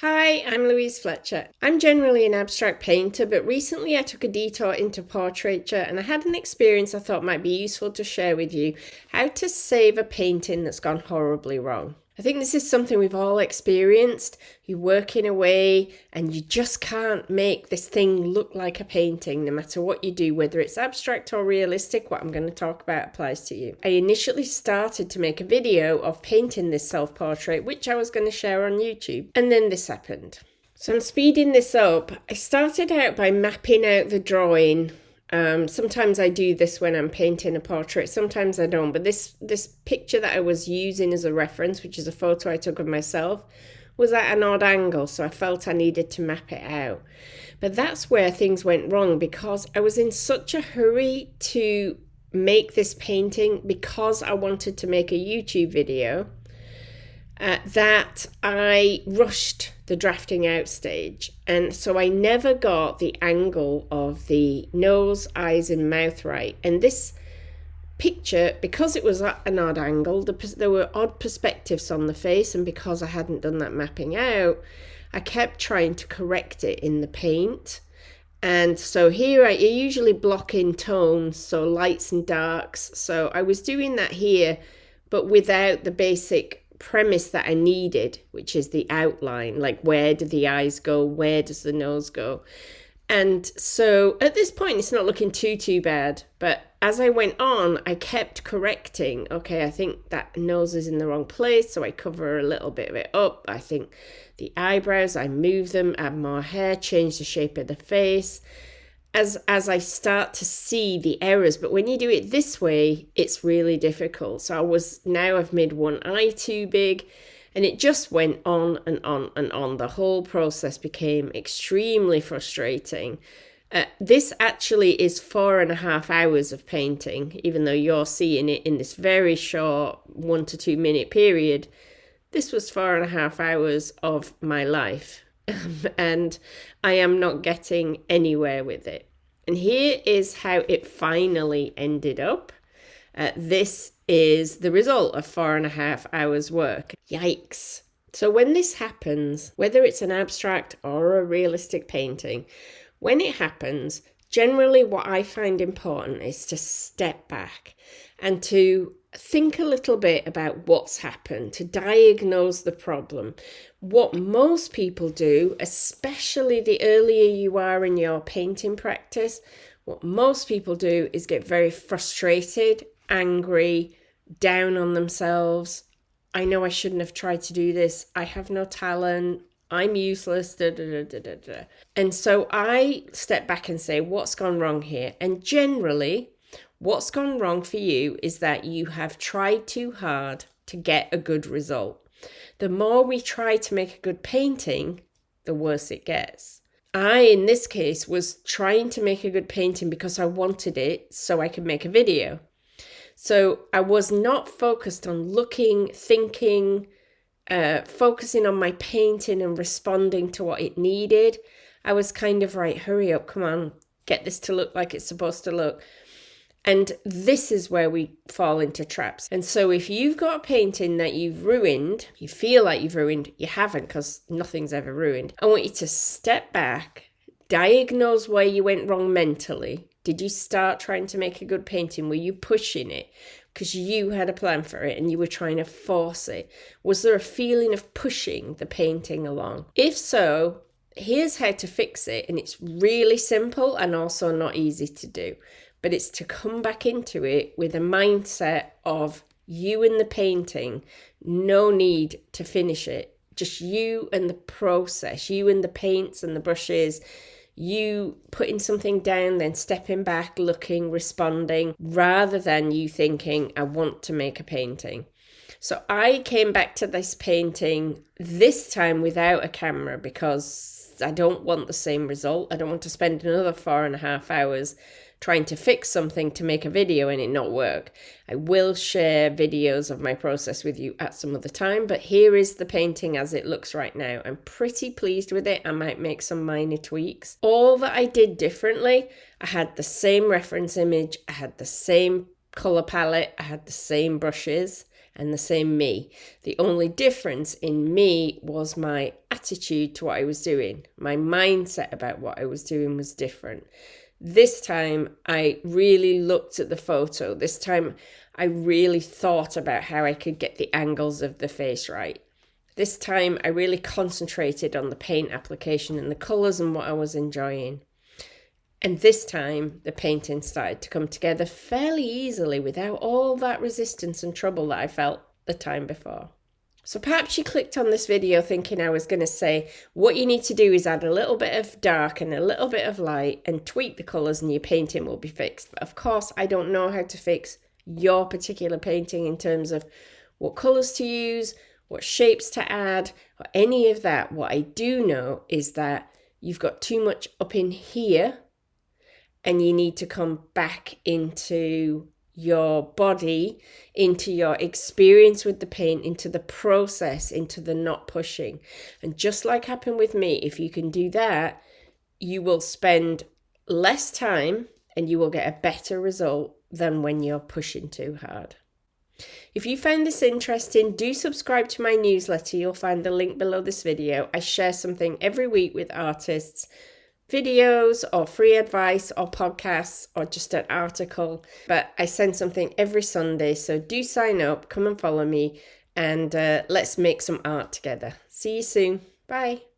Hi, I'm Louise Fletcher. I'm generally an abstract painter, but recently I took a detour into portraiture and I had an experience I thought might be useful to share with you: how to save a painting that's gone horribly wrong. I think this is something we've all experienced. You're working away and you just can't make this thing look like a painting no matter what you do, whether it's abstract or realistic. What I'm going to talk about applies to you. I initially started to make a video of painting this self-portrait, which I was going to share on YouTube, and then this happened. So I'm speeding this up. I started out by mapping out the drawing. Sometimes I do this when I'm painting a portrait, sometimes I don't, but this picture that I was using as a reference, which is a photo I took of myself, was at an odd angle, so I felt I needed to map it out. But that's where things went wrong, because I was in such a hurry to make this painting because I wanted to make a YouTube video that I rushed the drafting out stage, and so I never got the angle of the nose, eyes and mouth right. And this picture, because it was at an odd angle, there were odd perspectives on the face, and because I hadn't done that mapping out, I kept trying to correct it in the paint. And so here I usually block in tones, so lights and darks. So I was doing that here, but without the basic premise that I needed, which is the outline, like where do the eyes go, where does the nose go. And so at this point it's not looking too bad, but as I went on I kept correcting. Okay, I think that nose is in the wrong place, so I cover a little bit of it up. I think the eyebrows, I move them, add more hair, change the shape of the face as I start to see the errors. But when you do it this way, it's really difficult. So I've made one eye too big, and it just went on and on and on. The whole process became extremely frustrating. This actually is 4.5 hours of painting, even though you're seeing it in this very short 1 to 2 minute period. This was 4.5 hours of my life. And I am not getting anywhere with it. And here is how it finally ended up. This is the result of 4.5 hours work. Yikes. So when this happens, whether it's an abstract or a realistic painting, when it happens, generally what I find important is to step back and to think a little bit about what's happened, to diagnose the problem. What most people do, especially the earlier you are in your painting practice, what most people do is get very frustrated, angry, down on themselves. I know I shouldn't have tried to do this. I have no talent. I'm useless. And so I step back and say, what's gone wrong here? And generally, what's gone wrong for you is that you have tried too hard to get a good result. The more we try to make a good painting, the worse it gets. I, in this case, was trying to make a good painting because I wanted it so I could make a video. So I was not focused on looking, thinking, focusing on my painting and responding to what it needed. I was kind of, right, hurry up, come on, get this to look like it's supposed to look. And this is where we fall into traps. And so if you've got a painting that you've ruined, you feel like you've ruined, you haven't, because nothing's ever ruined. I want you to step back, diagnose where you went wrong mentally. Did you start trying to make a good painting? Were you pushing it because you had a plan for it and you were trying to force it? Was there a feeling of pushing the painting along? If so, here's how to fix it. And it's really simple and also not easy to do. But it's to come back into it with a mindset of you and the painting, no need to finish it. Just you and the process, you and the paints and the brushes, you putting something down, then stepping back, looking, responding, rather than you thinking, I want to make a painting. So I came back to this painting this time without a camera because I don't want the same result. I don't want to spend another 4.5 hours trying to fix something to make a video and it not work. I will share videos of my process with you at some other time, but here is the painting as it looks right now. I'm pretty pleased with it. I might make some minor tweaks. All that I did differently, I had the same reference image, I had the same color palette, I had the same brushes, and the same me. The only difference in me was my attitude to what I was doing. My mindset about what I was doing was different. This time I really looked at the photo. This time I really thought about how I could get the angles of the face right. This time I really concentrated on the paint application and the colours and what I was enjoying. And this time the painting started to come together fairly easily without all that resistance and trouble that I felt the time before. So perhaps you clicked on this video thinking I was going to say what you need to do is add a little bit of dark and a little bit of light and tweak the colours and your painting will be fixed. But of course I don't know how to fix your particular painting in terms of what colours to use, what shapes to add, or any of that. What I do know is that you've got too much up in here and you need to come back into your body, into your experience with the paint, into the process, into the not pushing. And just like happened with me, if you can do that, you will spend less time and you will get a better result than when you're pushing too hard. If you found this interesting, do subscribe to my newsletter. You'll find the link below this video. I share something every week with artists, videos or free advice or podcasts or just an article. But I send something every Sunday. So do sign up, come and follow me, and let's make some art together. See you soon. Bye.